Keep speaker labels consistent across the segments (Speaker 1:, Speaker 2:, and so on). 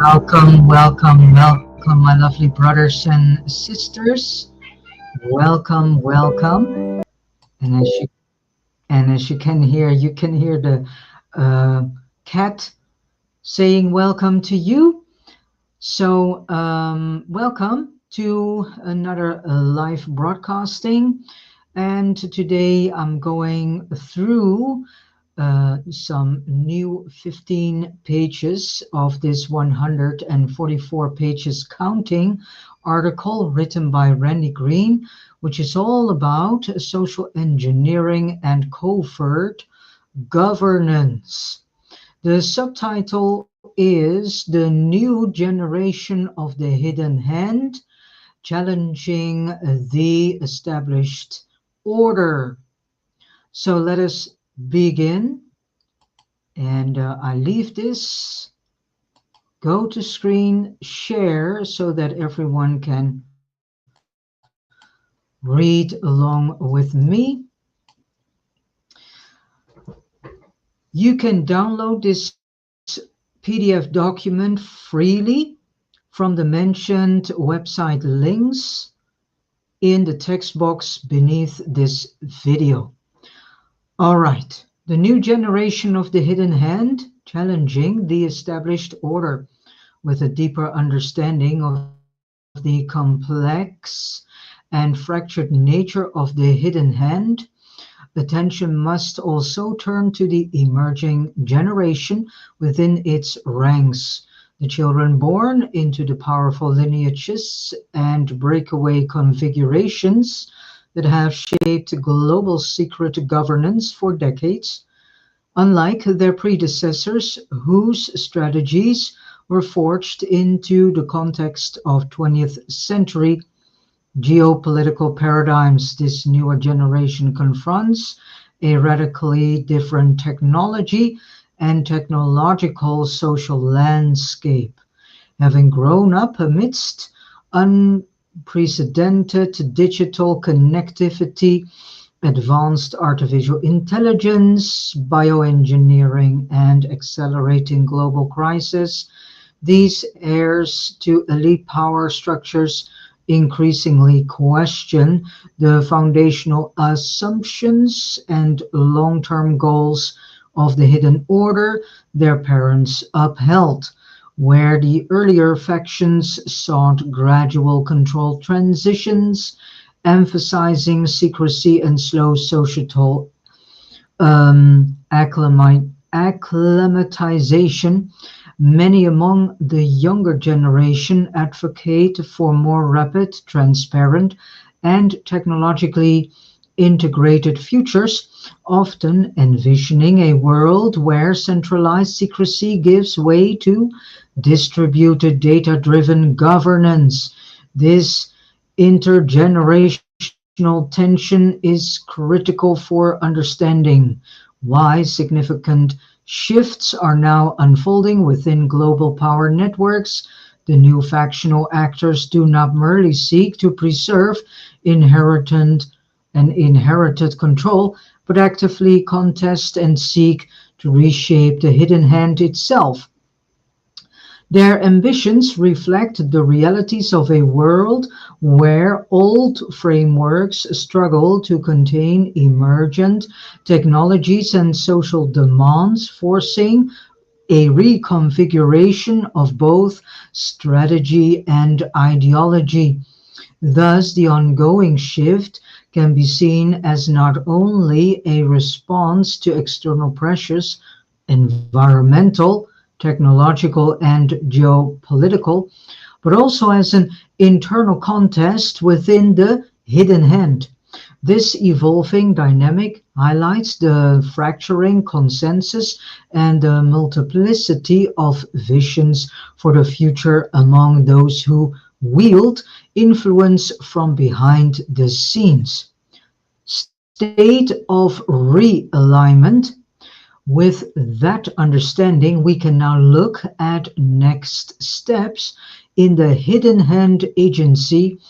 Speaker 1: Welcome, my lovely brothers and sisters. Welcome. And as you can hear, the uh, cat saying welcome to you. So, welcome to another live broadcasting. And today I'm going through some new 15 pages of this 144 pages counting article written by Randy Green, which is all about social engineering and covert governance. The subtitle is The New Generation of the Hidden Hand, Challenging the Established Order. So let us begin. And I leave this, go to screen share so that everyone can read along with me. You can download this PDF document freely from the mentioned website links in the text box beneath this video. All right. The new generation of the hidden hand, challenging the established order. With a deeper understanding of the complex and fractured nature of the hidden hand, attention must also turn to the emerging generation within its ranks. The children born into the powerful lineages and breakaway configurations that have shaped global secret governance for decades, unlike their predecessors whose strategies were forged into the context of 20th century geopolitical paradigms. This newer generation confronts a radically different technology and technological social landscape, having grown up amidst unprecedented digital connectivity, advanced artificial intelligence, bioengineering, and accelerating global crisis. These heirs to elite power structures increasingly question the foundational assumptions and long-term goals of the hidden order their parents upheld. Where the earlier factions sought gradual controlled transitions, emphasizing secrecy and slow societal acclimatization, many among the younger generation advocate for more rapid, transparent, and technologically integrated futures, often envisioning a world where centralized secrecy gives way to distributed data-driven governance. This intergenerational tension is critical for understanding why significant shifts are now unfolding within global power networks. The new factional actors do not merely seek to preserve inherited control, but actively contest and seek to reshape the hidden hand itself. Their ambitions reflect the realities of a world where old frameworks struggle to contain emergent technologies and social demands, forcing a reconfiguration of both strategy and ideology. Thus, the ongoing shift can be seen as not only a response to external pressures, environmental, technological, and geopolitical, but also as an internal contest within the hidden hand. This evolving dynamic highlights the fracturing consensus and the multiplicity of visions for the future among those who wield influence from behind the scenes. State of realignment. With that understanding, we can now look at next steps in the hidden hand agency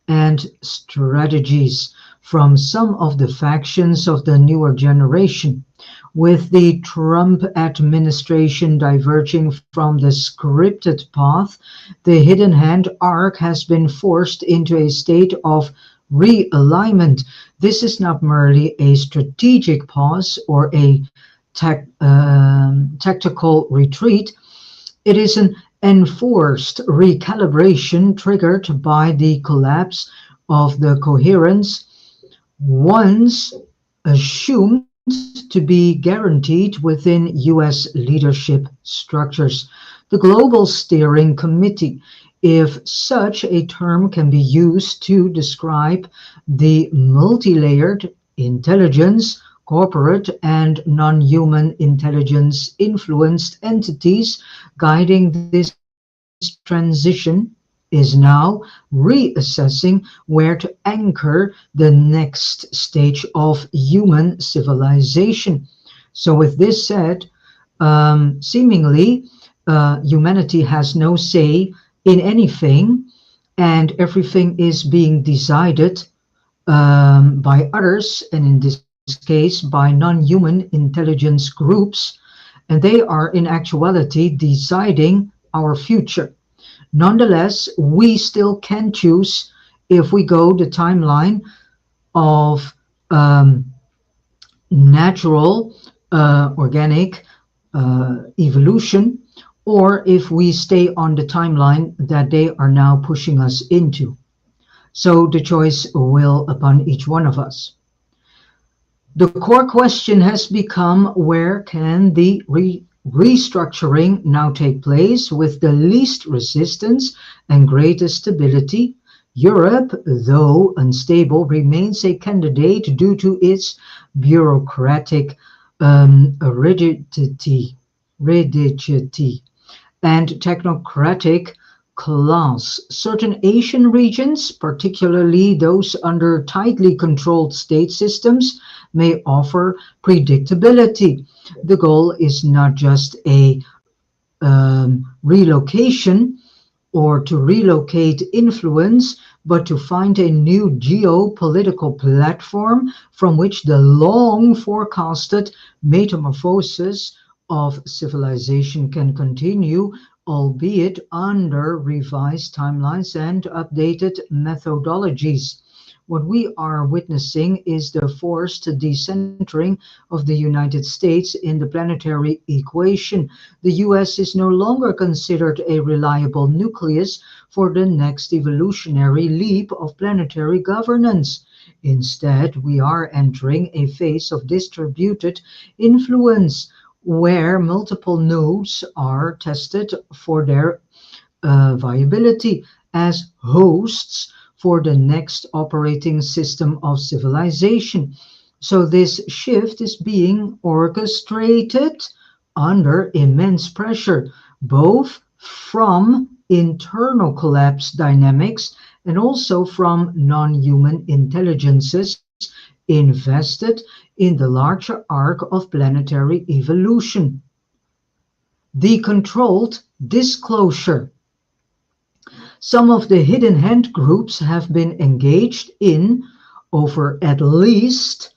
Speaker 1: and strategies from some of the factions of the newer generation. With the Trump administration diverging from the scripted path, the hidden hand arc has been forced into a state of realignment. This is not merely a strategic pause or a tactical retreat. It is an enforced recalibration triggered by the collapse of the coherence once assumed to be guaranteed within US leadership structures. The Global Steering Committee, if such a term can be used to describe the multi-layered intelligence, corporate and non-human intelligence influenced entities guiding this transition, is now reassessing where to anchor the next stage of human civilization. So, with this said, seemingly humanity has no say in anything, and everything is being decided by others, and in this case by non-human intelligence groups, and they are in actuality deciding our future. Nonetheless, we still can choose if we go the timeline of natural, organic evolution, or if we stay on the timeline that they are now pushing us into. So the choice will upon each one of us. The core question has become where can the restructuring now take place with the least resistance and greatest stability? Europe, though unstable, remains a candidate due to its bureaucratic rigidity and technocratic class. Certain Asian regions, particularly those under tightly controlled state systems, may offer predictability. The goal is not just a relocation or to relocate influence, but to find a new geopolitical platform from which the long forecasted metamorphosis of civilization can continue, albeit under revised timelines and updated methodologies. What we are witnessing is the forced decentering of the United States in the planetary equation. The US is no longer considered a reliable nucleus for the next evolutionary leap of planetary governance. Instead, we are entering a phase of distributed influence where multiple nodes are tested for their viability as hosts for the next operating system of civilization. So, this shift is being orchestrated under immense pressure, both from internal collapse dynamics and also from non human intelligences invested in the larger arc of planetary evolution. The controlled disclosure. Some of the hidden hand groups have been engaged in over at least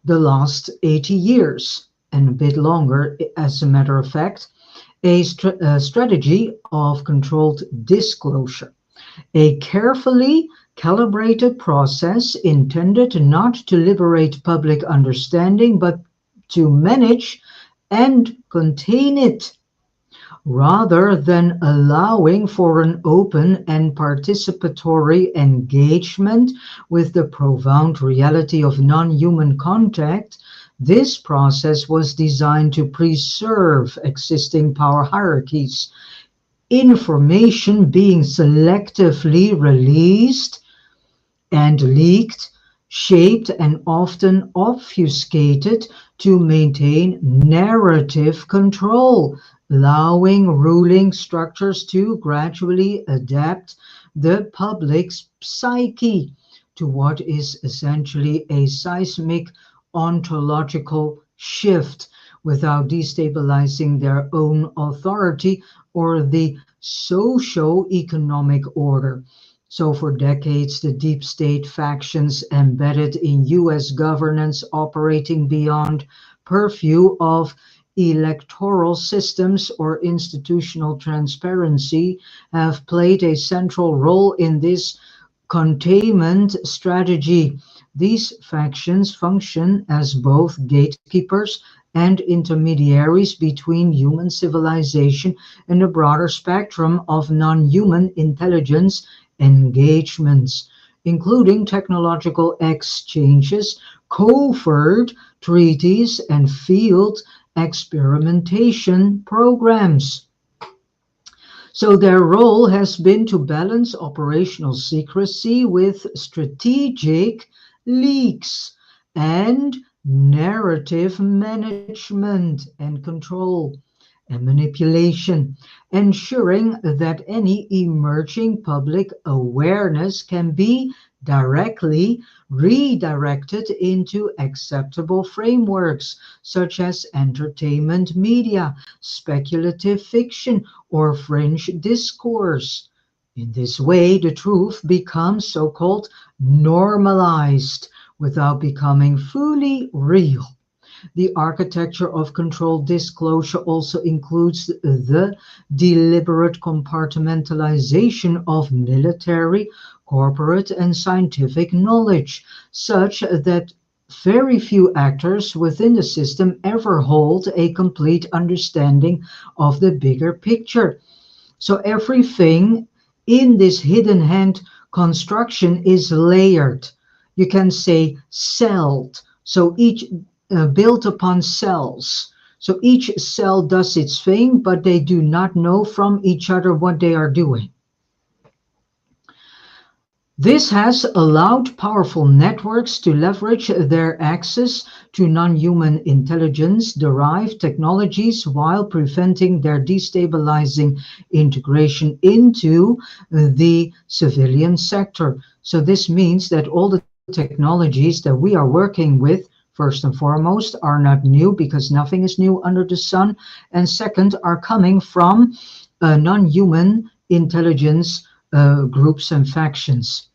Speaker 1: the last 80 years, and a bit longer, as a matter of fact, a strategy of controlled disclosure, a carefully calibrated process intended not to liberate public understanding, but to manage and contain it, rather than allowing for an open and participatory engagement with the profound reality of non-human contact. This process was designed to preserve existing power hierarchies, information being selectively released and leaked, shaped, and often obfuscated to maintain narrative control, allowing ruling structures to gradually adapt the public's psyche to what is essentially a seismic ontological shift without destabilizing their own authority or the socio-economic order. So, for decades, the deep state factions embedded in US governance operating beyond purview of electoral systems or institutional transparency have played a central role in this containment strategy. These factions function as both gatekeepers and intermediaries between human civilization and a broader spectrum of non-human intelligence engagements, including technological exchanges, covert treaties, and field experimentation programs. So their role has been to balance operational secrecy with strategic leaks and narrative management and control and manipulation, ensuring that any emerging public awareness can be directly redirected into acceptable frameworks such as entertainment media, speculative fiction, or fringe discourse. In this way, the truth becomes so called normalized without becoming fully real. The architecture of controlled disclosure also includes the deliberate compartmentalization of military, corporate, and scientific knowledge, such that very few actors within the system ever hold a complete understanding of the bigger picture. So everything in this hidden hand construction is layered. You can say celled. So each built upon cells. So each cell does its thing, but they do not know from each other what they are doing. This has allowed powerful networks to leverage their access to non-human intelligence-derived technologies while preventing their destabilizing integration into the civilian sector. So this means that all the technologies that we are working with, first and foremost, are not new because nothing is new under the sun, and second, are coming from non-human intelligence groups and factions.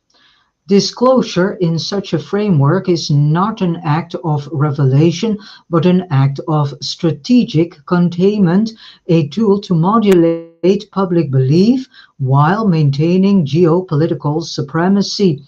Speaker 1: Disclosure in such a framework is not an act of revelation, but an act of strategic containment, a tool to modulate public belief while maintaining geopolitical supremacy.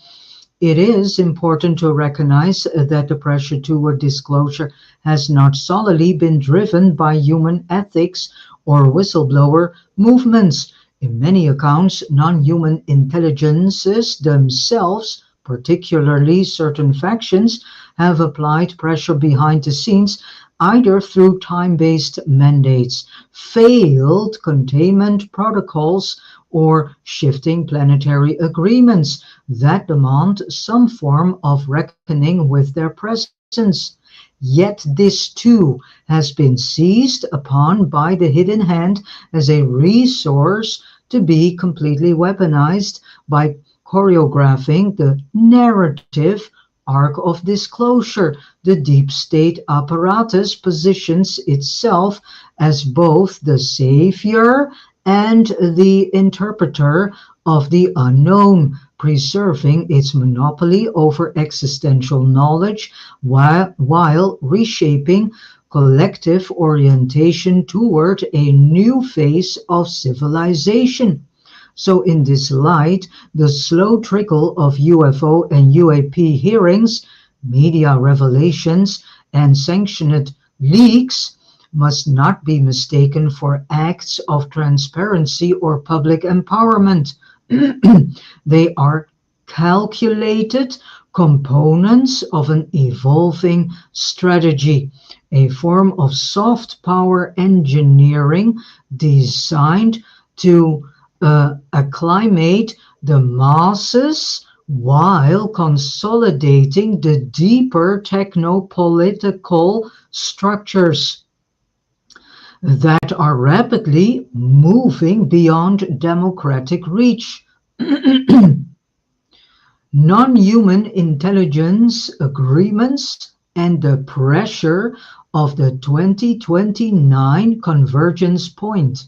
Speaker 1: It is important to recognize that the pressure toward disclosure has not solely been driven by human ethics or whistleblower movements. In many accounts, non-human intelligences themselves, particularly certain factions, have applied pressure behind the scenes either through time-based mandates, failed containment protocols, or shifting planetary agreements that demand some form of reckoning with their presence. Yet this too has been seized upon by the hidden hand as a resource to be completely weaponized by choreographing the narrative arc of disclosure. The deep state apparatus positions itself as both the savior and the interpreter of the unknown, preserving its monopoly over existential knowledge while reshaping collective orientation toward a new phase of civilization. So in this light, the slow trickle of UFO and UAP hearings, media revelations, and sanctioned leaks must not be mistaken for acts of transparency or public empowerment. They are calculated components of an evolving strategy, a form of soft power engineering designed to acclimate the masses while consolidating the deeper techno-political structures that are rapidly moving beyond democratic reach. Non-human intelligence agreements and the pressure of the 2029 convergence point.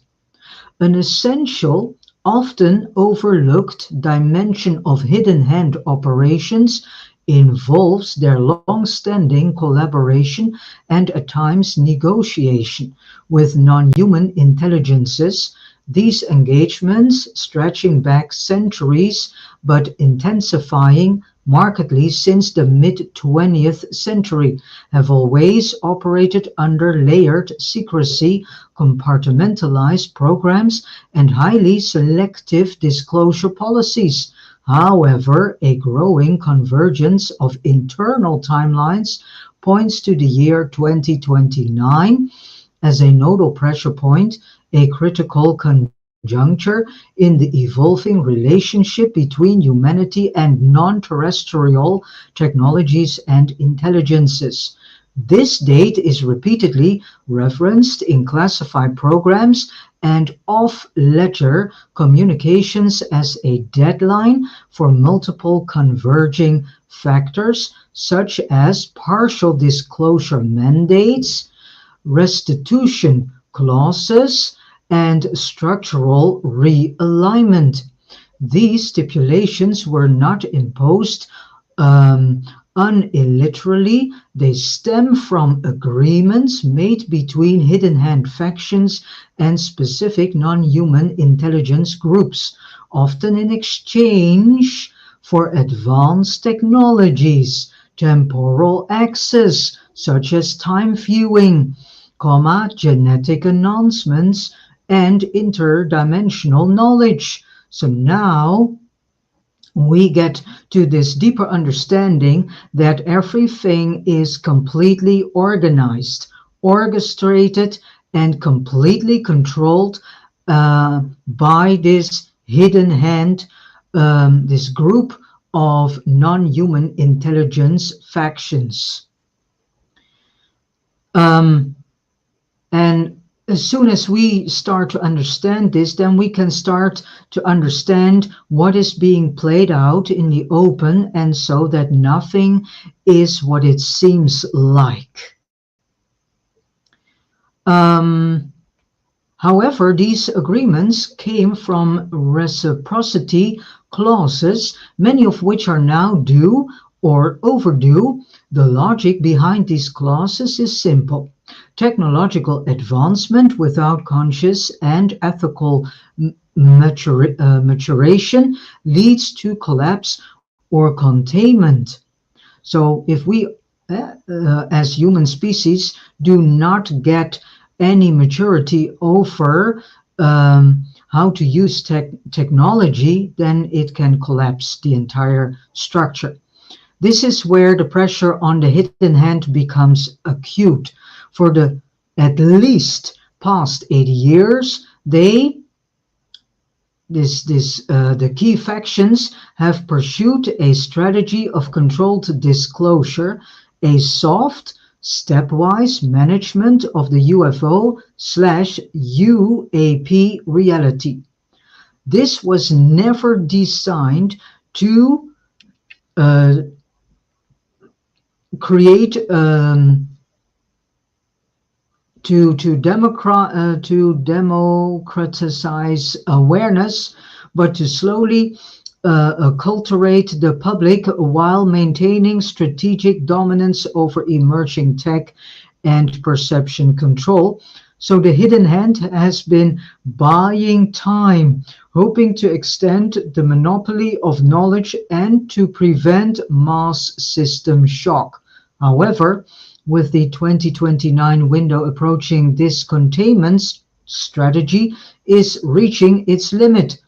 Speaker 1: An essential, often overlooked dimension of hidden hand operations involves their long-standing collaboration and at times negotiation with non-human intelligences. These engagements, stretching back centuries but intensifying markedly since the mid-20th century, have always operated under layered secrecy, compartmentalized programs, and highly selective disclosure policies. However, a growing convergence of internal timelines points to the year 2029 as a nodal pressure point, a critical conjuncture in the evolving relationship between humanity and non-terrestrial technologies and intelligences. This date is repeatedly referenced in classified programs and off-ledger communications as a deadline for multiple converging factors, such as partial disclosure mandates, restitution clauses, and structural realignment. These stipulations were not imposed unilaterally. They stem from agreements made between hidden hand factions and specific non-human intelligence groups, often in exchange for advanced technologies, temporal access, such as time viewing, genetic announcements, and interdimensional knowledge. So now we get to this deeper understanding that everything is completely organized, orchestrated, and completely controlled by this hidden hand, this group of non-human intelligence factions. And as soon as we start to understand this, then we can start to understand what is being played out in the open, and so that nothing is what it seems like. However, these agreements came from reciprocity clauses, many of which are now due or overdue. The logic behind these clauses is simple. Technological advancement without conscious and ethical maturation leads to collapse or containment. So if we, as human species, do not get any maturity over how to use technology, then it can collapse the entire structure. This is where the pressure on the hidden hand becomes acute. For the at least past 80 years, the key factions have pursued a strategy of controlled disclosure, a soft, stepwise management of the UFO/UAP reality. This was never designed to create to democratize awareness, but to slowly acculturate the public while maintaining strategic dominance over emerging tech and perception control. So the hidden hand has been buying time, hoping to extend the monopoly of knowledge and to prevent mass system shock. However, with the 2029 window approaching, this containment strategy is reaching its limit.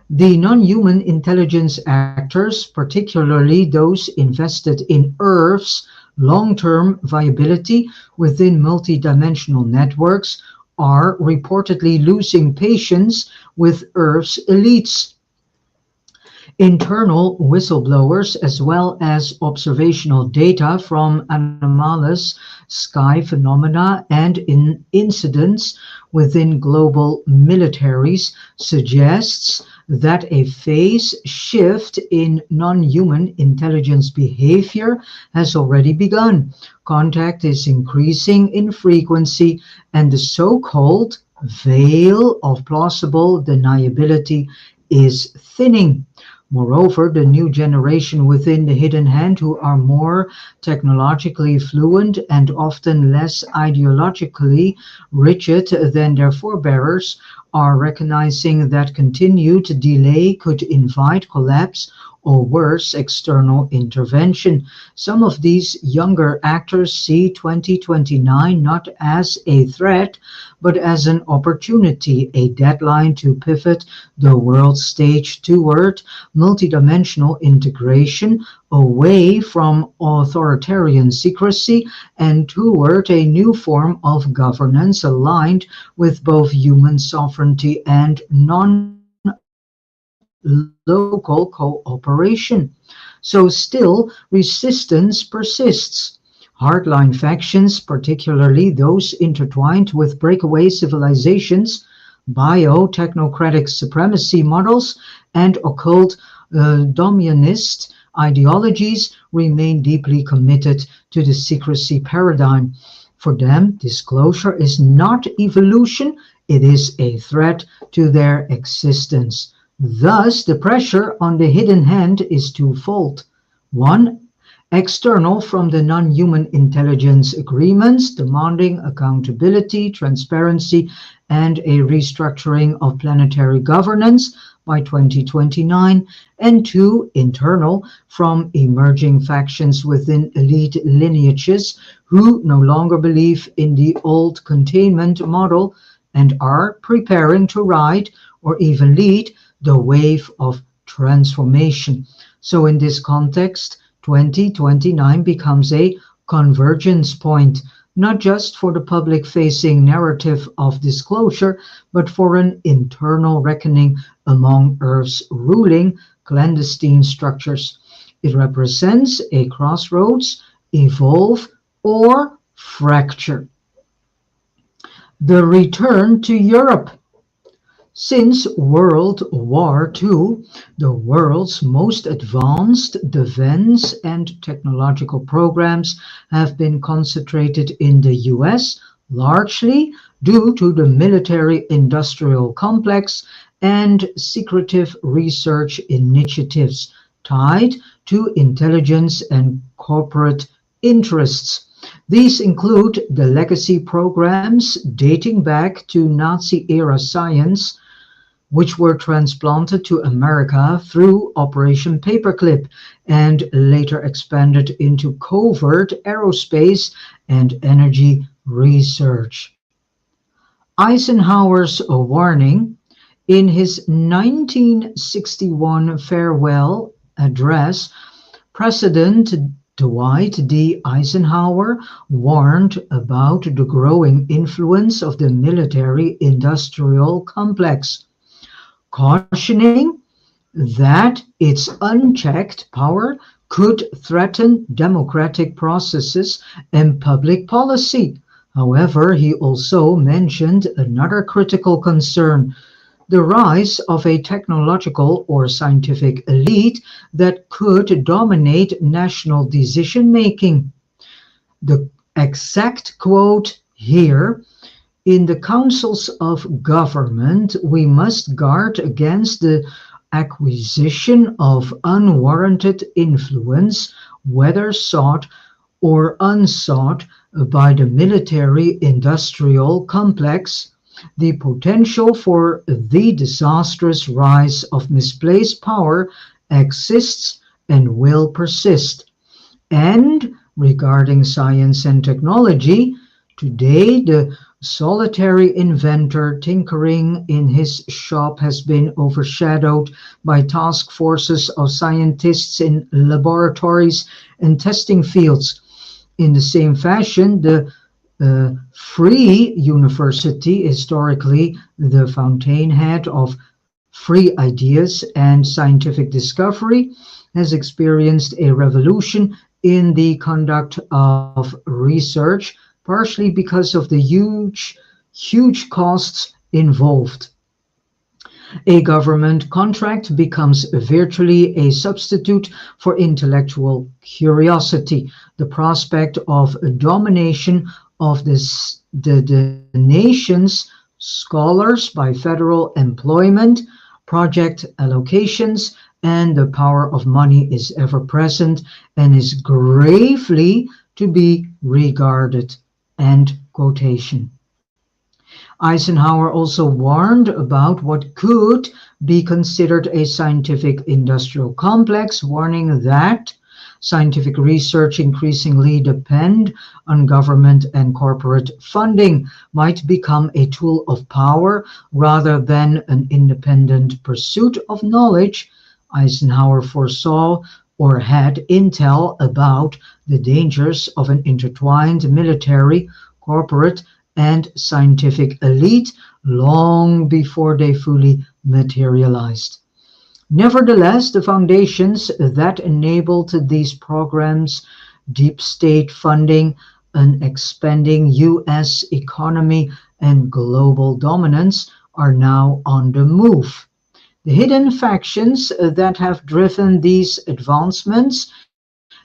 Speaker 1: The non-human intelligence actors, particularly those invested in Earth's long-term viability within multidimensional networks, are reportedly losing patience with Earth's elites. Internal whistleblowers, as well as observational data from anomalous sky phenomena and incidents within global militaries, suggests that a phase shift in non-human intelligence behavior has already begun. Contact is increasing in frequency, and the so-called veil of plausible deniability is thinning. Moreover, the new generation within the hidden hand, who are more technologically fluent and often less ideologically rigid than their forebears, are recognizing that continued delay could invite collapse or worse, external intervention. Some of these younger actors see 2029 not as a threat, but as an opportunity, a deadline to pivot the world stage toward multidimensional integration, away from authoritarian secrecy and toward a new form of governance aligned with both human sovereignty and non-local cooperation. So still, resistance persists. Hardline factions, particularly those intertwined with breakaway civilizations, biotechnocratic supremacy models, and occult dominionist ideologies, remain deeply committed to the secrecy paradigm. For them, disclosure is not evolution, it is a threat to their existence. Thus, the pressure on the hidden hand is twofold. One, external from the non-human intelligence agreements demanding accountability, transparency, and a restructuring of planetary governance by 2029, and two, internal from emerging factions within elite lineages who no longer believe in the old containment model and are preparing to ride or even lead the wave of transformation. So in this context, 2029 becomes a convergence point, not just for the public-facing narrative of disclosure, but for an internal reckoning among Earth's ruling clandestine structures. It represents a crossroads, evolve, or fracture. The return to Europe. Since World War II, the world's most advanced defense and technological programs have been concentrated in the US, largely due to the military-industrial complex and secretive research initiatives tied to intelligence and corporate interests. These include the legacy programs dating back to Nazi-era science, which were transplanted to America through Operation Paperclip and later expanded into covert aerospace and energy research. Eisenhower's warning in his 1961 farewell address, President Dwight D. Eisenhower warned about the growing influence of the military-industrial complex, cautioning that its unchecked power could threaten democratic processes and public policy. However, he also mentioned another critical concern: the rise of a technological or scientific elite that could dominate national decision-making. The exact quote here: "In the councils of government, we must guard against the acquisition of unwarranted influence, whether sought or unsought, by the military-industrial complex. The potential for the disastrous rise of misplaced power exists and will persist." And regarding science and technology, today the solitary inventor tinkering in his shop has been overshadowed by task forces of scientists in laboratories and testing fields. In the same fashion, the free university, historically the fountainhead of free ideas and scientific discovery, has experienced a revolution in the conduct of research, partially because of the huge costs involved. A government contract becomes virtually a substitute for intellectual curiosity. The prospect of domination of the nation's scholars by federal employment, project allocations, and the power of money is ever present and is gravely to be regarded. End quotation. Eisenhower also warned about what could be considered a scientific industrial complex, warning that scientific research increasingly depend on government and corporate funding might become a tool of power rather than an independent pursuit of knowledge. Eisenhower foresaw or had intel about the dangers of an intertwined military, corporate, and scientific elite long before they fully materialized. Nevertheless, the foundations that enabled these programs, deep state funding, an expanding U.S. economy, and global dominance, are now on the move. The hidden factions that have driven these advancements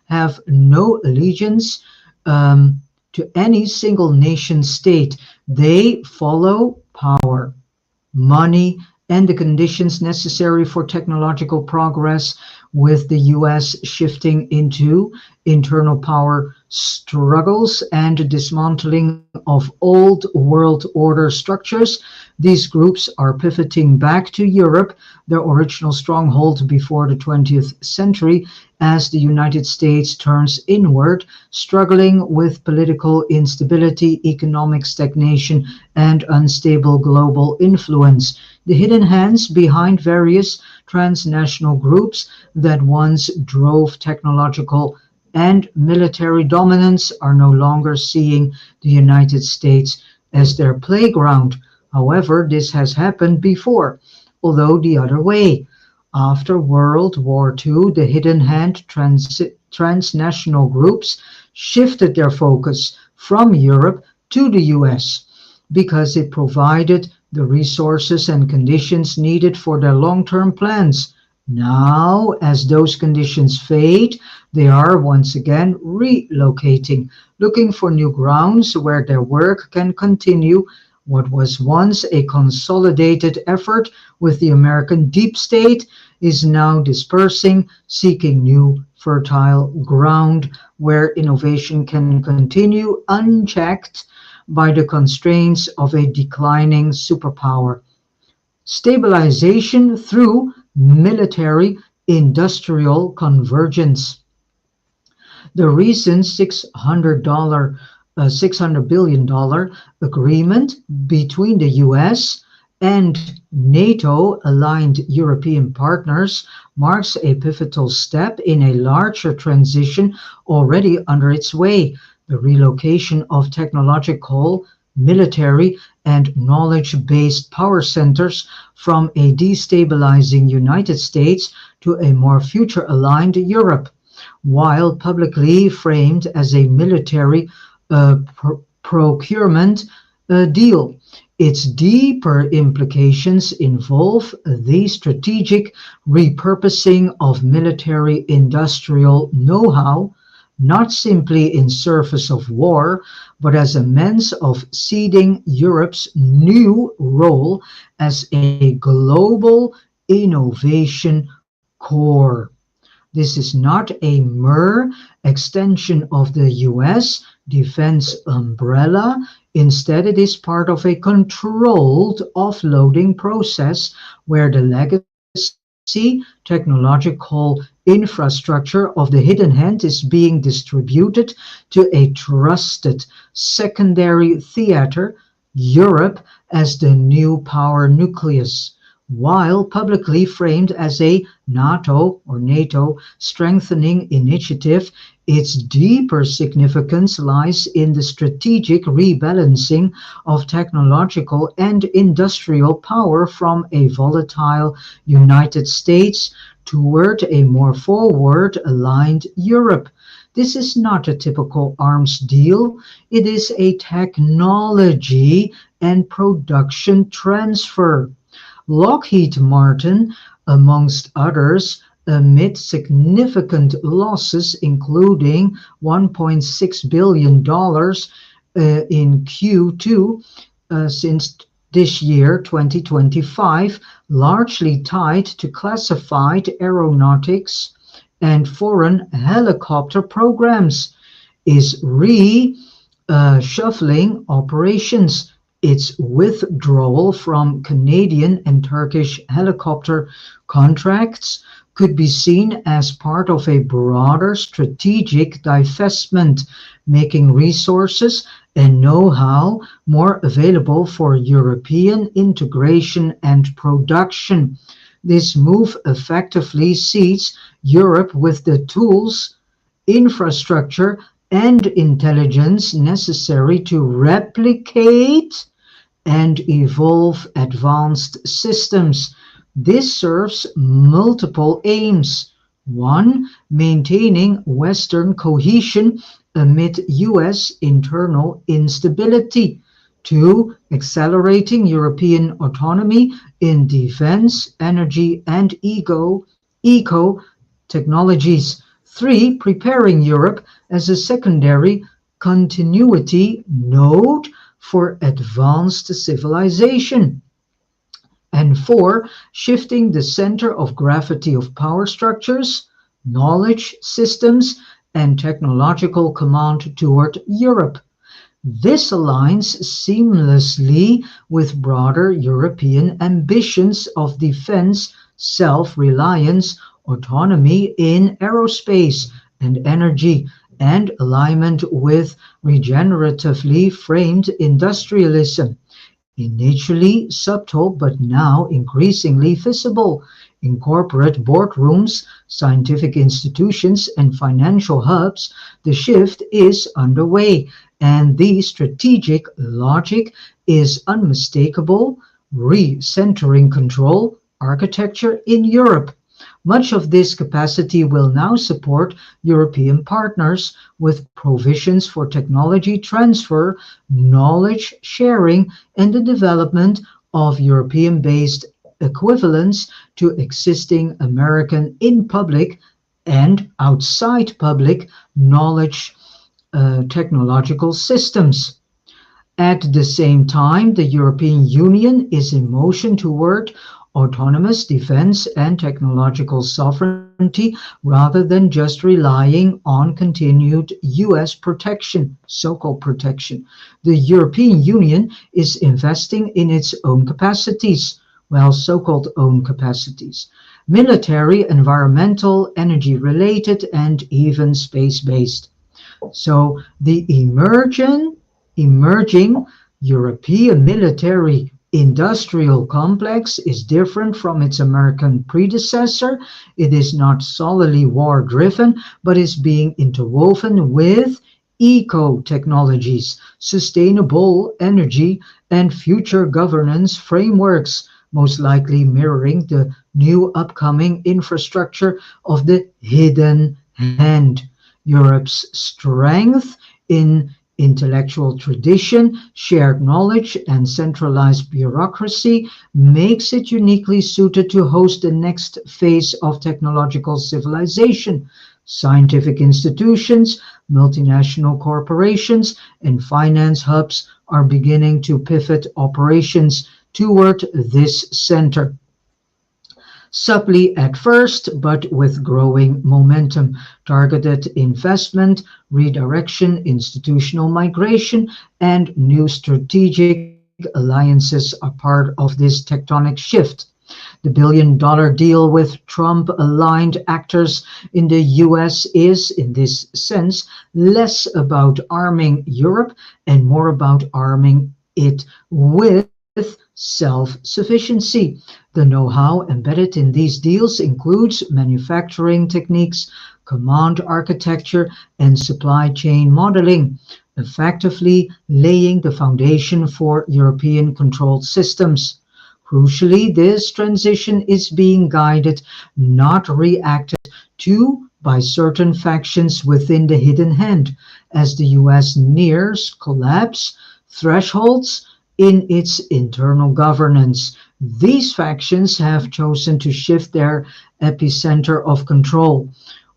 Speaker 1: have no allegiance um, to any single nation state. They follow power, money, and the conditions necessary for technological progress, with the US shifting into internal power struggles and dismantling of old world order structures. These groups are pivoting back to Europe, their original stronghold before the 20th century, as the United States turns inward, struggling with political instability, economic stagnation, and unstable global influence. The hidden hands behind various transnational groups that once drove technological and military dominance are no longer seeing the United States as their playground. However, this has happened before, although the other way. After World War II, the hidden hand transnational groups shifted their focus from Europe to the US because it provided the resources and conditions needed for their long-term plans. Now, as those conditions fade, they are once again relocating, looking for new grounds where their work can continue. What was once a consolidated effort with the American deep state is now dispersing, seeking new fertile ground where innovation can continue unchecked by the constraints of a declining superpower. Stabilization through military industrial convergence. The recent $600 billion agreement between the US and NATO aligned European partners marks a pivotal step in a larger transition already under its way: the relocation of technological, military, and knowledge-based power centers from a destabilizing United States to a more future-aligned Europe. While publicly framed as a military procurement deal, its deeper implications involve the strategic repurposing of military industrial know-how, not simply in service of war, but as a means of seeding Europe's new role as a global innovation core. This is not a mere extension of the US defense umbrella. Instead, it is part of a controlled offloading process where the legacy technological infrastructure of the hidden hand is being distributed to a trusted secondary theater, Europe as the new power nucleus. While publicly framed as a NATO strengthening initiative, its deeper significance lies in the strategic rebalancing of technological and industrial power from a volatile United States toward a more forward-aligned Europe. This is not a typical arms deal. It is a technology and production transfer. Lockheed Martin, amongst others, amid significant losses, including $1.6 billion in Q2 since this year, 2025, largely tied to classified aeronautics and foreign helicopter programs, is reshuffling operations. Its withdrawal from Canadian and Turkish helicopter contracts could be seen as part of a broader strategic divestment, making resources and know-how more available for European integration and production. This move effectively seats Europe with the tools, infrastructure, and intelligence necessary to replicate and evolve advanced systems. This serves multiple aims. One, maintaining Western cohesion amid US internal instability. Two, accelerating European autonomy in defense, energy, and eco technologies. Three, preparing Europe as a secondary continuity node for advanced civilization. And four, shifting the center of gravity of power structures, knowledge systems, and technological command toward Europe. This aligns seamlessly with broader European ambitions of defense, self-reliance, autonomy in aerospace and energy, and alignment with regeneratively framed industrialism, initially subtle but now increasingly visible. In corporate boardrooms, scientific institutions, and financial hubs, the shift is underway, and the strategic logic is unmistakable, recentering control architecture in Europe. Much of this capacity will now support European partners with provisions for technology transfer, knowledge sharing, and the development of European-based equivalents to existing American in-public and outside public knowledge technological systems. At the same time, the European Union is in motion toward autonomous defense and technological sovereignty rather than just relying on continued US protection, so-called protection. The European Union is investing in its own capacities, well, so-called own capacities, military, environmental, energy-related, and even space-based. So the emerging European military industrial complex is different from its American predecessor. It is not solely war-driven, but is being interwoven with eco-technologies, sustainable energy, and future governance frameworks, most likely mirroring the new upcoming infrastructure of the hidden hand. Europe's strength in intellectual tradition, shared knowledge, and centralized bureaucracy makes it uniquely suited to host the next phase of technological civilization. Scientific institutions, multinational corporations, and finance hubs are beginning to pivot operations toward this center. Subtly at first, but with growing momentum, targeted investment, redirection, institutional migration, and new strategic alliances are part of this tectonic shift. The billion-dollar deal with Trump-aligned actors in the US is, in this sense, less about arming Europe and more about arming it with self-sufficiency. The know-how embedded in these deals includes manufacturing techniques, command architecture, and supply chain modeling, effectively laying the foundation for European controlled systems. Crucially, this transition is being guided, not reacted to, by certain factions within the hidden hand, as the US nears collapse thresholds in its internal governance. These factions have chosen to shift their epicenter of control.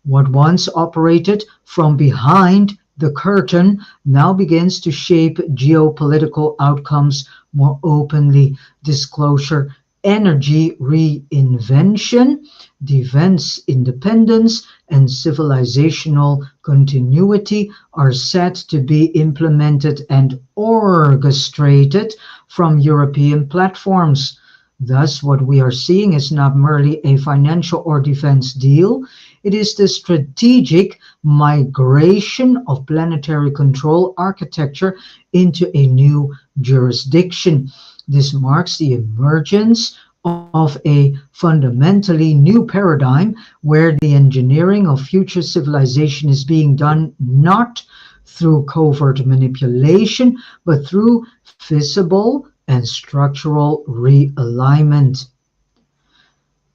Speaker 1: What once operated from behind The curtain now begins to shape geopolitical outcomes more openly. Disclosure, energy reinvention, defense independence, and civilizational continuity are set to be implemented and orchestrated from European platforms. Thus, what we are seeing is not merely a financial or defense deal, it is the strategic migration of planetary control architecture into a new jurisdiction. This marks the emergence of a fundamentally new paradigm where the engineering of future civilization is being done not through covert manipulation, but through visible and structural realignment.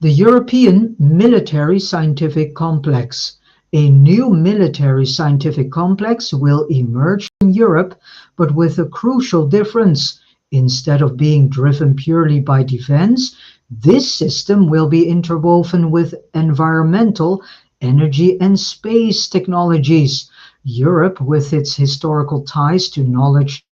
Speaker 1: The European Military Scientific Complex. A new military scientific complex will emerge in Europe, but with a crucial difference. Instead of being driven purely by defense, this system will be interwoven with environmental, energy, and space technologies. Europe, with its historical ties to knowledge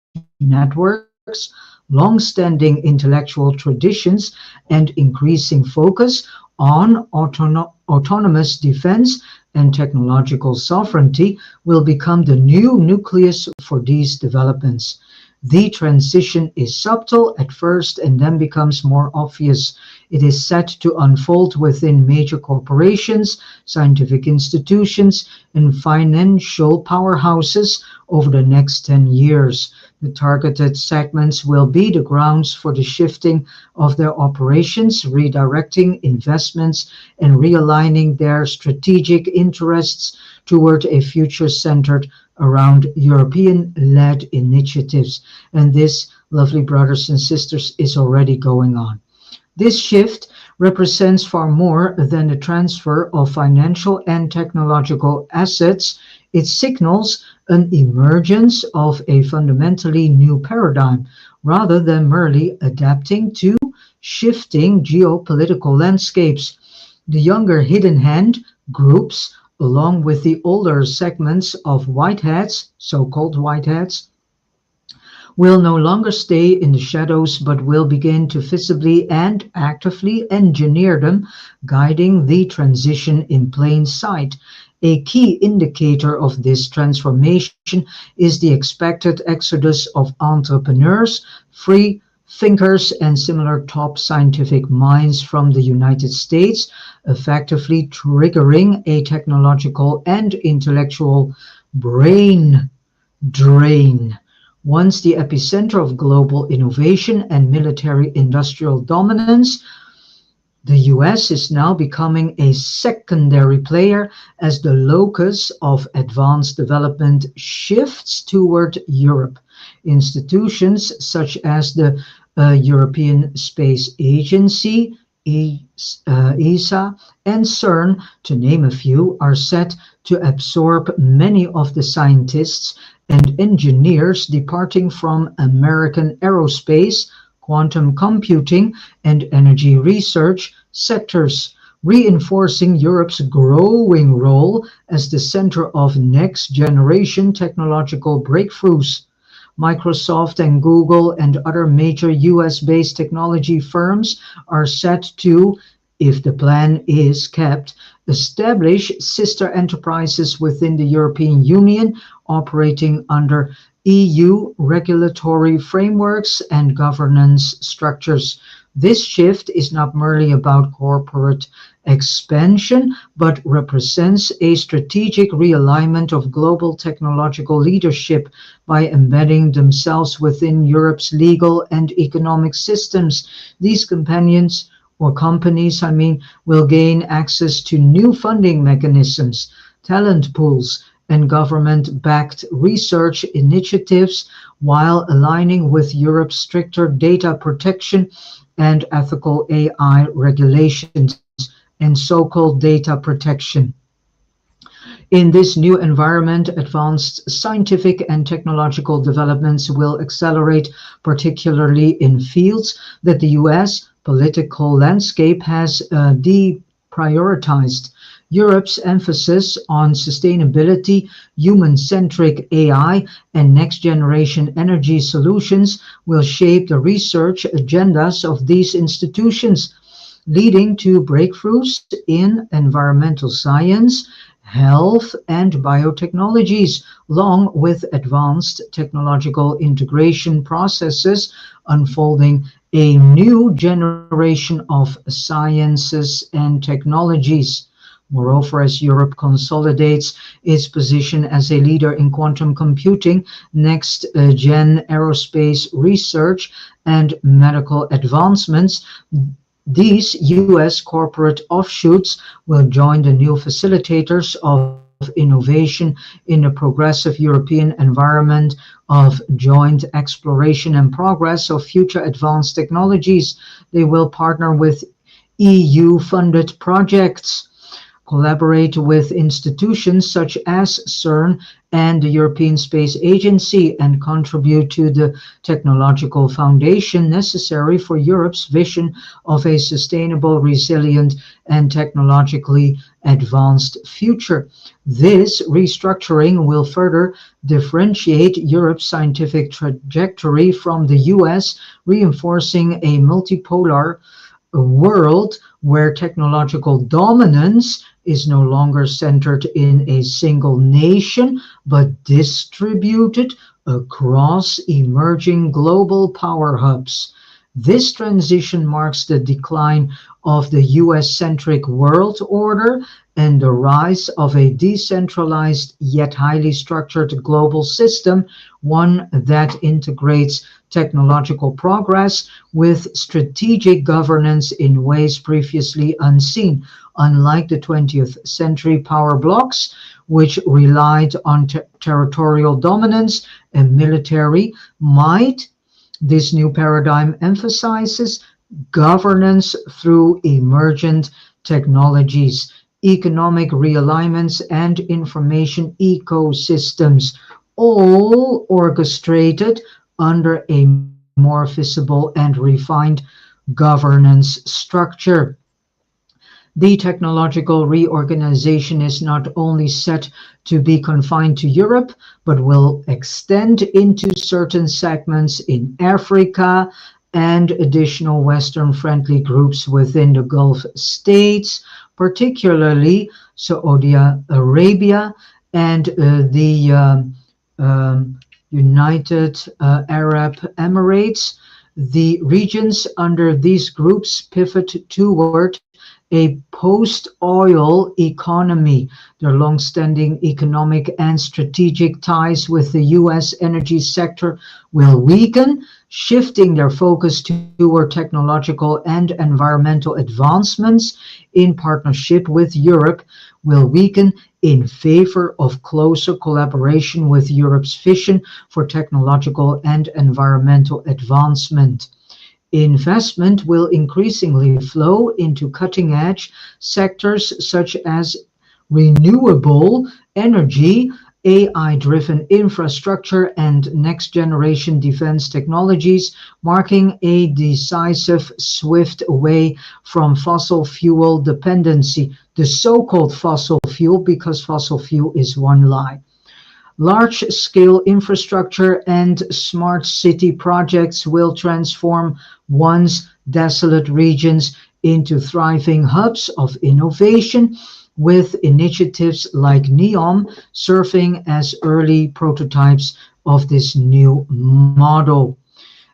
Speaker 1: networks, long-standing intellectual traditions, and increasing focus on autonomous defense and technological sovereignty, will become the new nucleus for these developments. The transition is subtle at first and then becomes more obvious. It is set to unfold within major corporations, scientific institutions, and financial powerhouses over the next 10 years. The targeted segments will be the grounds for the shifting of their operations, redirecting investments, and realigning their strategic interests toward a future centered around European-led initiatives. And this, lovely brothers and sisters, is already going on. This shift represents far more than the transfer of financial and technological assets. It signals an emergence of a fundamentally new paradigm, rather than merely adapting to shifting geopolitical landscapes. The younger hidden hand groups, along with the older segments of whiteheads, so-called whiteheads, will no longer stay in the shadows but will begin to visibly and actively engineer them, guiding the transition in plain sight. A key indicator of this transformation is the expected exodus of entrepreneurs, free thinkers, and similar top scientific minds from the United States, effectively triggering a technological and intellectual brain drain. Once the epicenter of global innovation and military industrial dominance, the US is now becoming a secondary player as the locus of advanced development shifts toward Europe. Institutions such as the European Space Agency, ESA, and CERN, to name a few, are set to absorb many of the scientists and engineers departing from American aerospace, quantum computing, and energy research sectors, reinforcing Europe's growing role as the center of next-generation technological breakthroughs. Microsoft and Google and other major US-based technology firms are set to, if the plan is kept, establish sister enterprises within the European Union operating under EU regulatory frameworks and governance structures. This shift is not merely about corporate expansion, but represents a strategic realignment of global technological leadership by embedding themselves within Europe's legal and economic systems. These companies, will gain access to new funding mechanisms, talent pools, and government-backed research initiatives while aligning with Europe's stricter data protection and ethical AI regulations and so-called data protection. In this new environment, advanced scientific and technological developments will accelerate, particularly in fields that the US political landscape has deprioritized. Europe's emphasis on sustainability, human-centric AI, and next-generation energy solutions will shape the research agendas of these institutions, leading to breakthroughs in environmental science, health, and biotechnologies, along with advanced technological integration processes, unfolding a new generation of sciences and technologies. Moreover, as Europe consolidates its position as a leader in quantum computing, next gen aerospace research, and medical advancements, these U.S. corporate offshoots will join the new facilitators of innovation in the progressive European environment of joint exploration and progress of future advanced technologies. They will partner with EU-funded projects, collaborate with institutions such as CERN and the European Space Agency, and contribute to the technological foundation necessary for Europe's vision of a sustainable, resilient, and technologically advanced future. This restructuring will further differentiate Europe's scientific trajectory from the US, reinforcing a multipolar world where technological dominance is no longer centered in a single nation, but distributed across emerging global power hubs. This transition marks the decline of the US-centric world order and the rise of a decentralized yet highly structured global system, one that integrates technological progress with strategic governance in ways previously unseen. Unlike the 20th century power blocs, which relied on territorial dominance and military might, this new paradigm emphasizes governance through emergent technologies, economic realignments, and information ecosystems, all orchestrated under a more visible and refined governance structure. The technological reorganization is not only set to be confined to Europe, but will extend into certain segments in Africa and additional Western-friendly groups within the Gulf states, particularly Saudi Arabia and the United Arab Emirates. The regions under these groups pivot toward a post-oil economy. Their long-standing economic and strategic ties with the U.S. energy sector will weaken, shifting their focus toward technological and environmental advancements in partnership with Europe will weaken in favor of closer collaboration with Europe's vision for technological and environmental advancement. Investment will increasingly flow into cutting-edge sectors such as renewable energy, AI-driven infrastructure, and next-generation defense technologies, marking a decisive, swift away from fossil fuel dependency, the so-called fossil fuel, because fossil fuel is one lie. Large-scale infrastructure and smart city projects will transform once desolate regions into thriving hubs of innovation, with initiatives like NEOM serving as early prototypes of this new model.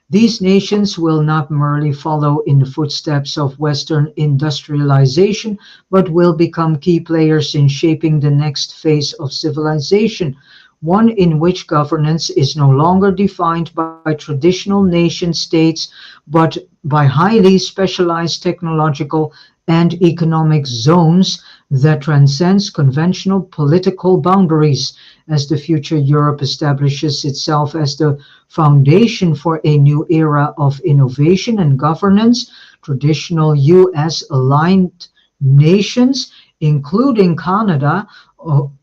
Speaker 1: These nations will not merely follow in the footsteps of Western industrialization, but will become key players in shaping the next phase of civilization, one in which governance is no longer defined by traditional nation states, but by highly specialized technological and economic zones that transcends conventional political boundaries. As the future Europe establishes itself as the foundation for a new era of innovation and governance, traditional US-aligned nations, including Canada,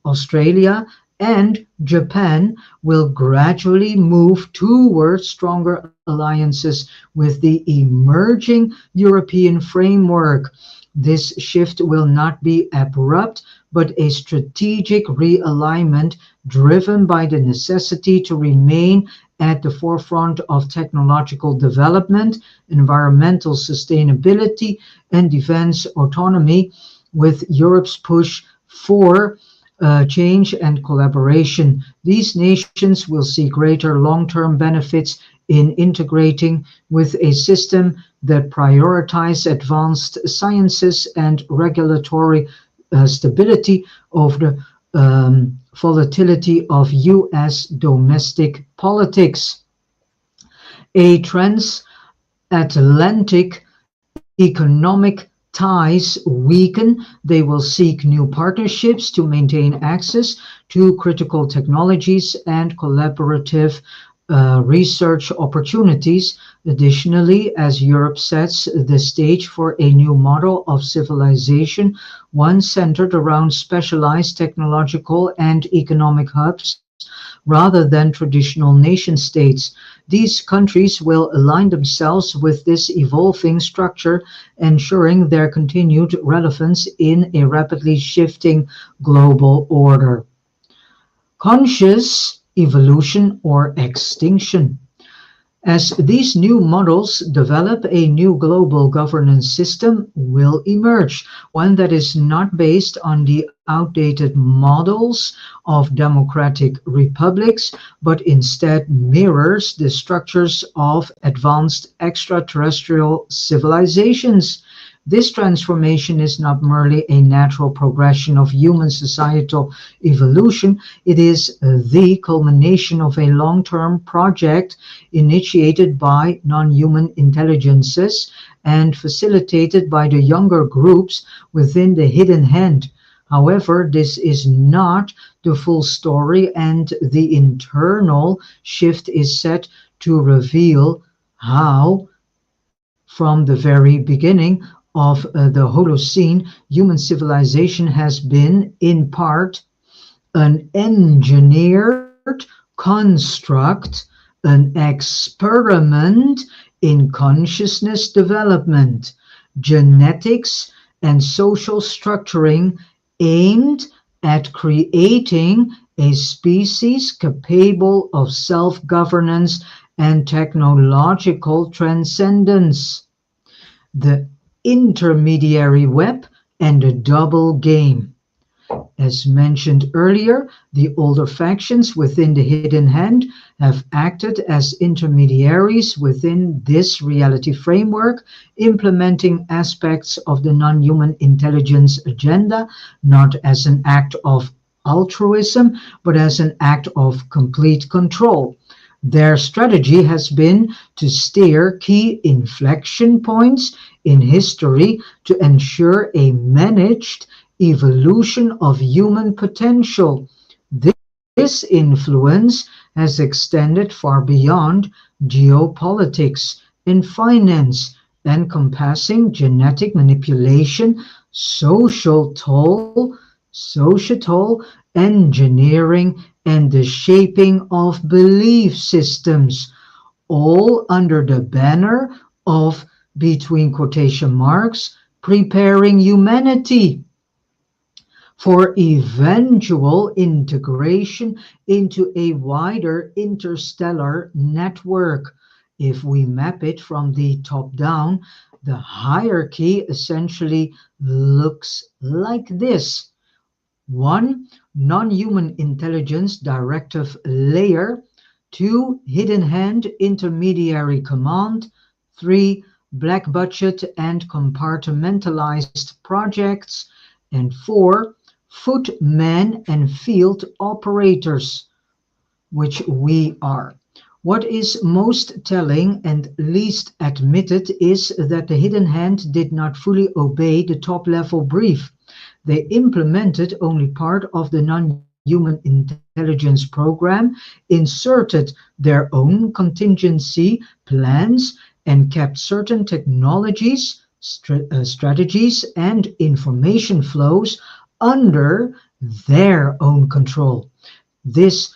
Speaker 1: Australia, and Japan, will gradually move towards stronger alliances with the emerging European framework. This shift will not be abrupt, but a strategic realignment driven by the necessity to remain at the forefront of technological development, environmental sustainability, and defense autonomy, with Europe's push for change and collaboration. These nations will see greater long-term benefits in integrating with a system that prioritizes advanced sciences and regulatory stability over the volatility of U.S. domestic politics. A transatlantic economic ties weaken, they will seek new partnerships to maintain access to critical technologies and collaborative research opportunities. Additionally, as Europe sets the stage for a new model of civilization, one centered around specialized technological and economic hubs rather than traditional nation states, these countries will align themselves with this evolving structure, ensuring their continued relevance in a rapidly shifting global order. Conscious evolution or extinction. As these new models develop, a new global governance system will emerge, one that is not based on the outdated models of democratic republics, but instead mirrors the structures of advanced extraterrestrial civilizations. This transformation is not merely a natural progression of human societal evolution, it is the culmination of a long-term project initiated by non-human intelligences and facilitated by the younger groups within the hidden hand. However, this is not the full story, and the internal shift is set to reveal how, from the very beginning of the Holocene, human civilization has been, in part, an engineered construct, an experiment in consciousness development, genetics, and social structuring aimed at creating a species capable of self-governance and technological transcendence. The intermediary web and the double game. As mentioned earlier, the older factions within the hidden hand have acted as intermediaries within this reality framework, implementing aspects of the non-human intelligence agenda, not as an act of altruism, but as an act of complete control. Their strategy has been to steer key inflection points in history to ensure a managed evolution of human potential. This influence has extended far beyond geopolitics and finance, encompassing genetic manipulation, societal engineering, and the shaping of belief systems, all under the banner of, between quotation marks, preparing humanity for eventual integration into a wider interstellar network. If we map it from the top down, the hierarchy essentially looks like this. 1. Non-human intelligence directive layer. 2. Hidden hand intermediary command. 3. Black budget and compartmentalized projects. And 4. Footmen and field operators, which we are. What is most telling and least admitted is that the hidden hand did not fully obey the top-level brief. They implemented only part of the non-human intelligence program, inserted their own contingency plans, and kept certain technologies, strategies, and information flows under their own control. This,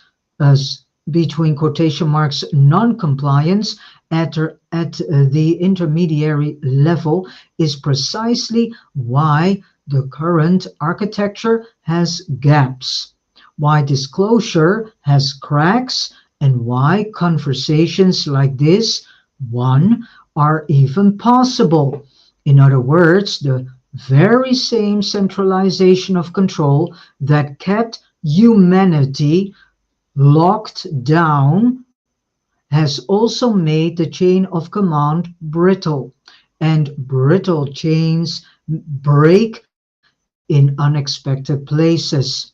Speaker 1: between quotation marks, non-compliance at the intermediary level is precisely why the current architecture has gaps, why disclosure has cracks, and why conversations like this one are even possible. In other words, the very same centralization of control that kept humanity locked down has also made the chain of command brittle, and brittle chains break in unexpected places.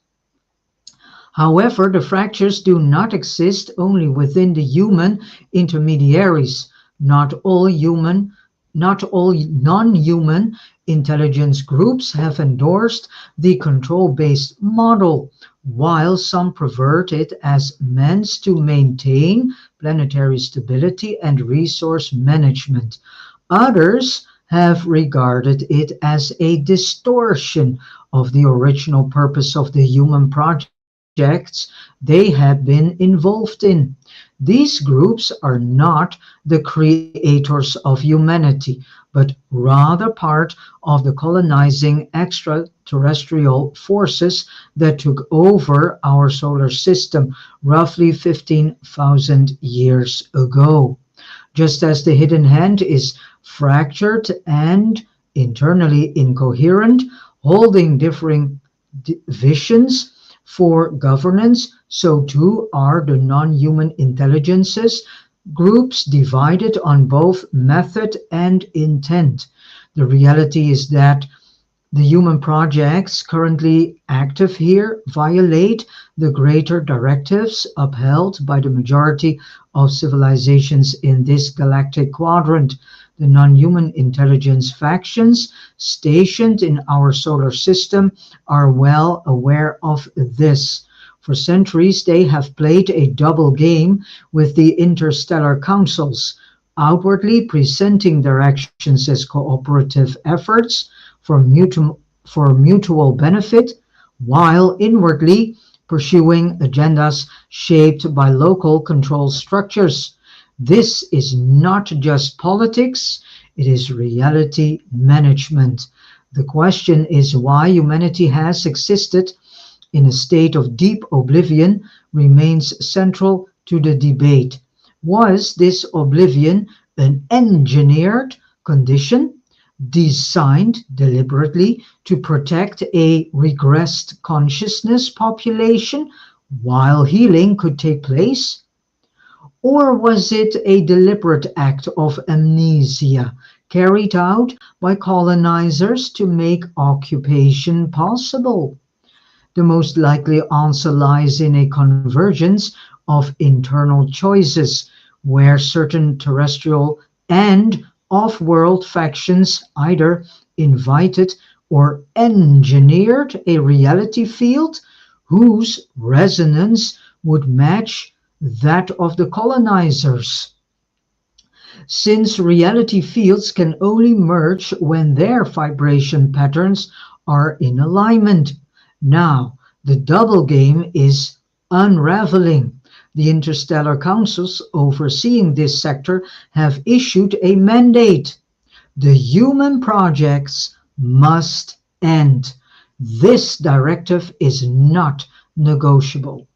Speaker 1: However, the fractures do not exist only within the human intermediaries. Not all human, not all non-human intelligence groups have endorsed the control-based model, while some pervert it as means to maintain planetary stability and resource management. Others have regarded it as a distortion of the original purpose of the human projects they have been involved in. These groups are not the creators of humanity, but rather part of the colonizing extraterrestrial forces that took over our solar system roughly 15,000 years ago. Just as the hidden hand is fractured and internally incoherent, holding differing visions for governance, so too are the non-human intelligences, groups divided on both method and intent. The reality is that the human projects currently active here violate the greater directives upheld by the majority of civilizations in this galactic quadrant. The non-human intelligence factions stationed in our solar system are well aware of this. For centuries, they have played a double game with the interstellar councils, outwardly presenting their actions as cooperative efforts for mutual benefit, while inwardly pursuing agendas shaped by local control structures. This is not just politics, it is reality management. The question is why humanity has existed in a state of deep oblivion remains central to the debate. Was this oblivion an engineered condition designed deliberately to protect a regressed consciousness population while healing could take place? Or was it a deliberate act of amnesia carried out by colonizers to make occupation possible? The most likely answer lies in a convergence of internal choices, where certain terrestrial and off-world factions either invited or engineered a reality field whose resonance would match that of the colonizers. Since reality fields can only merge when their vibration patterns are in alignment. Now, the double game is unraveling. The interstellar councils overseeing this sector have issued a mandate. The human projects must end. This directive is not negotiable.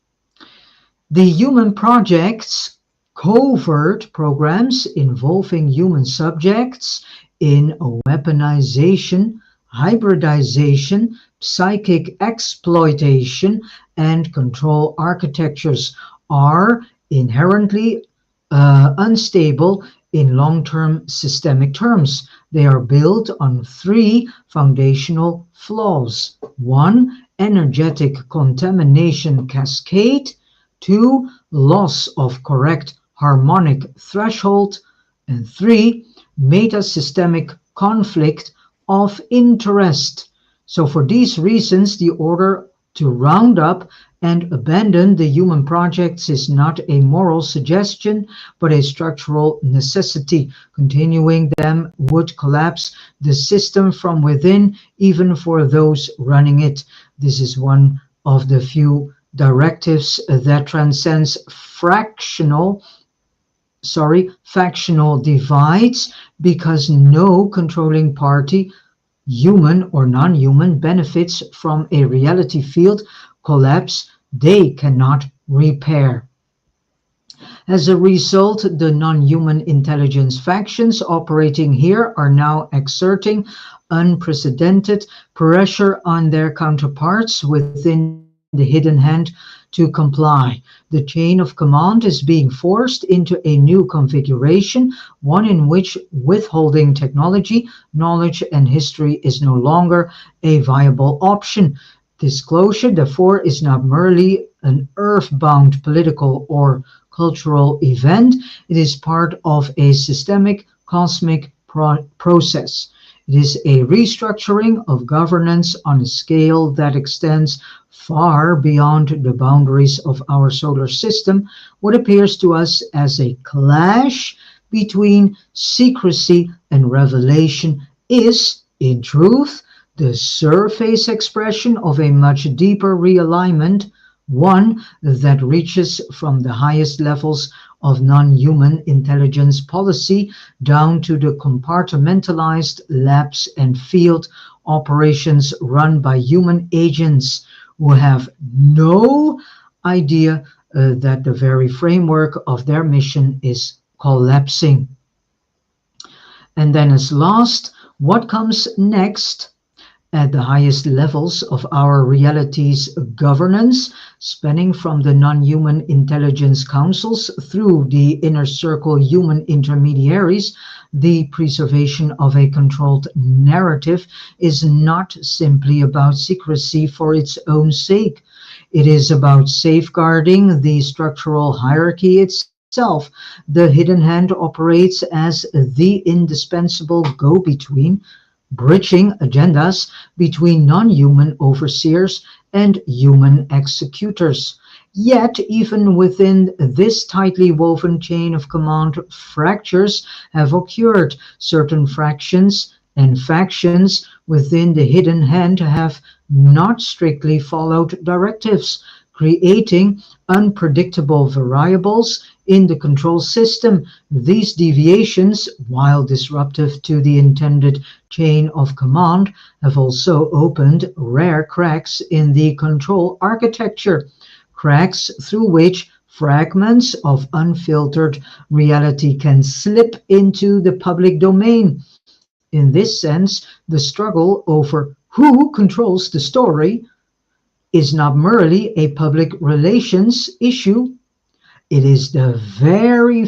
Speaker 1: The human projects covert programs involving human subjects in weaponization, hybridization, psychic exploitation, and control architectures are inherently unstable in long-term systemic terms. They are built on three foundational flaws. One, energetic contamination cascade. Two, loss of correct harmonic threshold. And three, metasystemic conflict of interest. So for these reasons, the order to round up and abandon the human projects is not a moral suggestion, but a structural necessity. Continuing them would collapse the system from within, even for those running it. This is one of the few directives that transcends fractional factional divides because no controlling party, human or non-human, benefits from a reality field collapse they cannot repair. As a result, the non-human intelligence factions operating here are now exerting unprecedented pressure on their counterparts within the hidden hand to comply. The chain of command is being forced into a new configuration, one in which withholding technology, knowledge, and history is no longer a viable option. Disclosure, therefore, is not merely an earthbound political or cultural event, it is part of a systemic cosmic process. It is a restructuring of governance on a scale that extends far beyond the boundaries of our solar system, what appears to us as a clash between secrecy and revelation is, in truth, the surface expression of a much deeper realignment, one that reaches from the highest levels of non-human intelligence policy down to the compartmentalized labs and field operations run by human agents who have no idea that the very framework of their mission is collapsing. And then as last, what comes next at the highest levels of our reality's governance, spanning from the non-human intelligence councils through the inner circle human intermediaries, the preservation of a controlled narrative is not simply about secrecy for its own sake. It is about safeguarding the structural hierarchy itself. The hidden hand operates as the indispensable go-between, bridging agendas between non-human overseers and human executors. Yet, even within this tightly woven chain of command, fractures have occurred. Certain fractions and factions within the hidden hand have not strictly followed directives, creating unpredictable variables in the control system. These deviations, while disruptive to the intended chain of command, have also opened rare cracks in the control architecture, cracks through which fragments of unfiltered reality can slip into the public domain. In this sense, the struggle over who controls the story is not merely a public relations issue. It is the very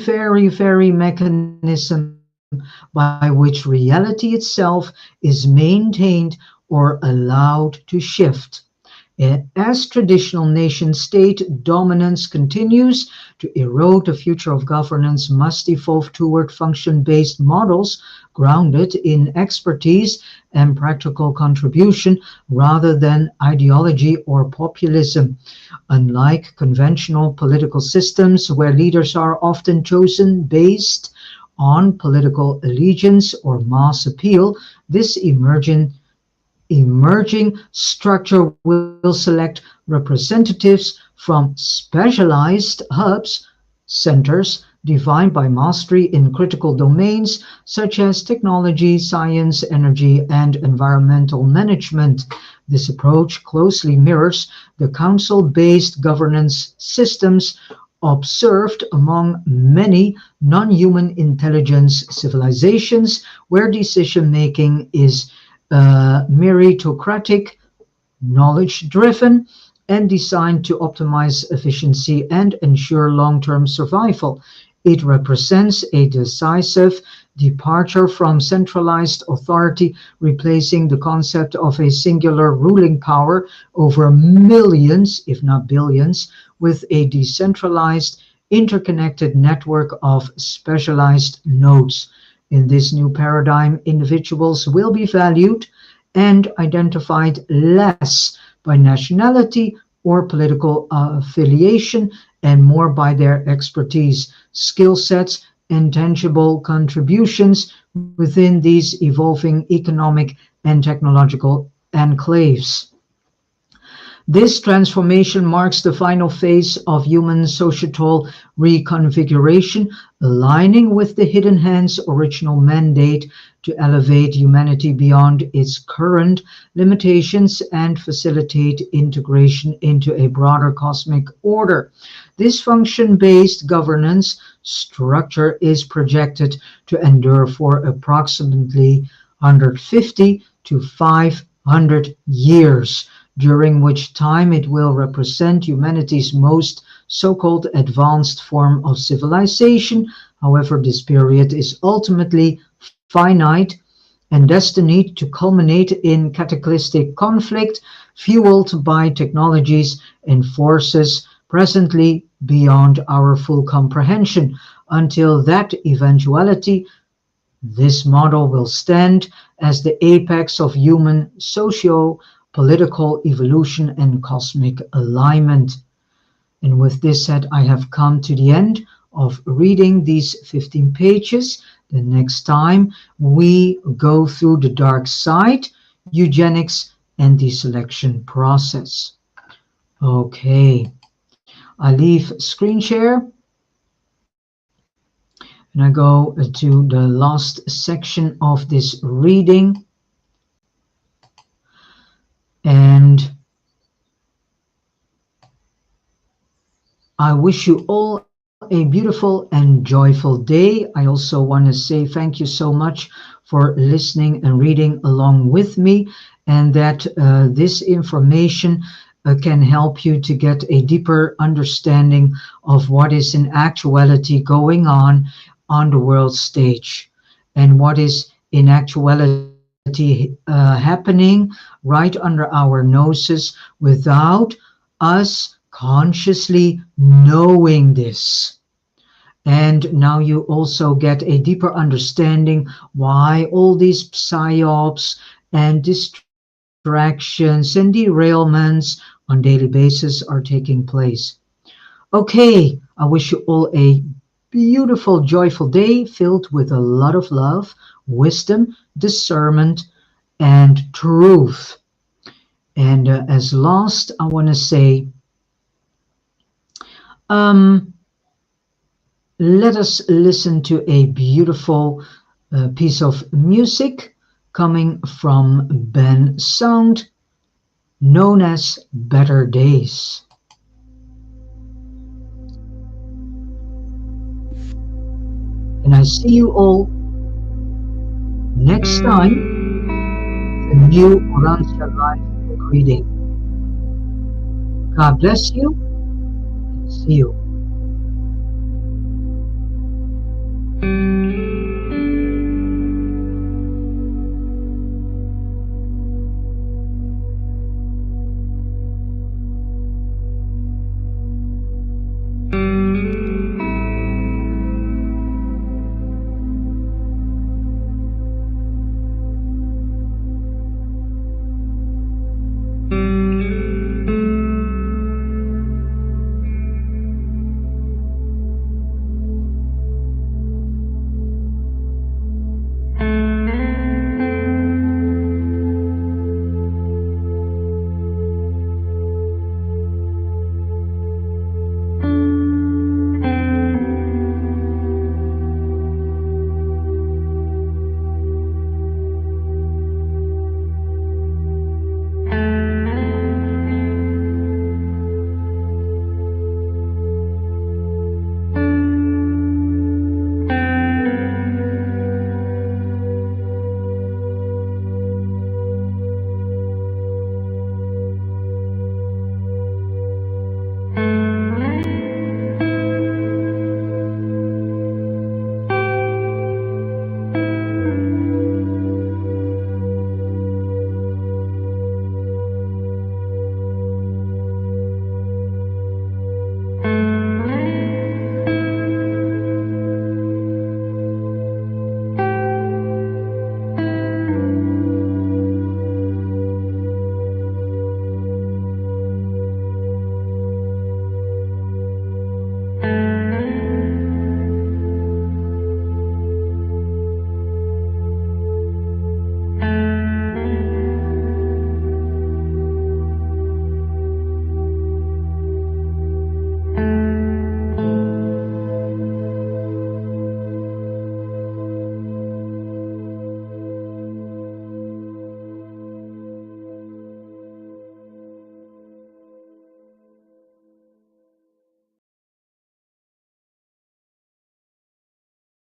Speaker 1: mechanism by which reality itself is maintained or allowed to shift. As traditional nation-state dominance continues to erode, the future of governance must evolve toward function-based models grounded in expertise and practical contribution rather than ideology or populism. Unlike conventional political systems where leaders are often chosen based on political allegiance or mass appeal, this emerging structure will select representatives from specialized hubs, centers defined by mastery in critical domains such as technology, science, energy, and environmental management. This approach closely mirrors the council-based governance systems observed among many non-human intelligence civilizations, where decision-making is meritocratic, knowledge-driven, and designed to optimize efficiency and ensure long-term survival. It represents a decisive departure from centralized authority, replacing the concept of a singular ruling power over millions, if not billions, with a decentralized, interconnected network of specialized nodes. In this new paradigm, individuals will be valued and identified less by nationality or political affiliation and more by their expertise, skill sets, and tangible contributions within these evolving economic and technological enclaves. This transformation marks the final phase of human societal reconfiguration, aligning with the Hidden Hand's original mandate to elevate humanity beyond its current limitations and facilitate integration into a broader cosmic order. This function-based governance structure is projected to endure for approximately 150 to 500 years, during which time it will represent humanity's most so-called advanced form of civilization. However, this period is ultimately finite and destined to culminate in cataclysmic conflict fueled by technologies and forces presently beyond our full comprehension. Until that eventuality, this model will stand as the apex of human socio-political evolution and cosmic alignment. And with this said, I have come to the end of reading these 15 pages. The next time we go through the dark side, eugenics, and the selection process. Okay, I leave screen share and I go to the last section of this reading. And I wish you all a beautiful and joyful day. I also want to say thank you so much for listening and reading along with me, and that this information can help you to get a deeper understanding of what is in actuality going on the world stage, and what is in actuality happening right under our noses without us consciously knowing this. And now you also get a deeper understanding why all these psyops and distractions and derailments on daily basis are taking place. Okay, I wish you all a beautiful, joyful day filled with a lot of love, wisdom, discernment, and truth. And as last, I want to say, let us listen to a beautiful piece of music coming from Ben Sound, known as Better Days. And I see you all next time, a new Orancia Life book reading. God bless you, and see you.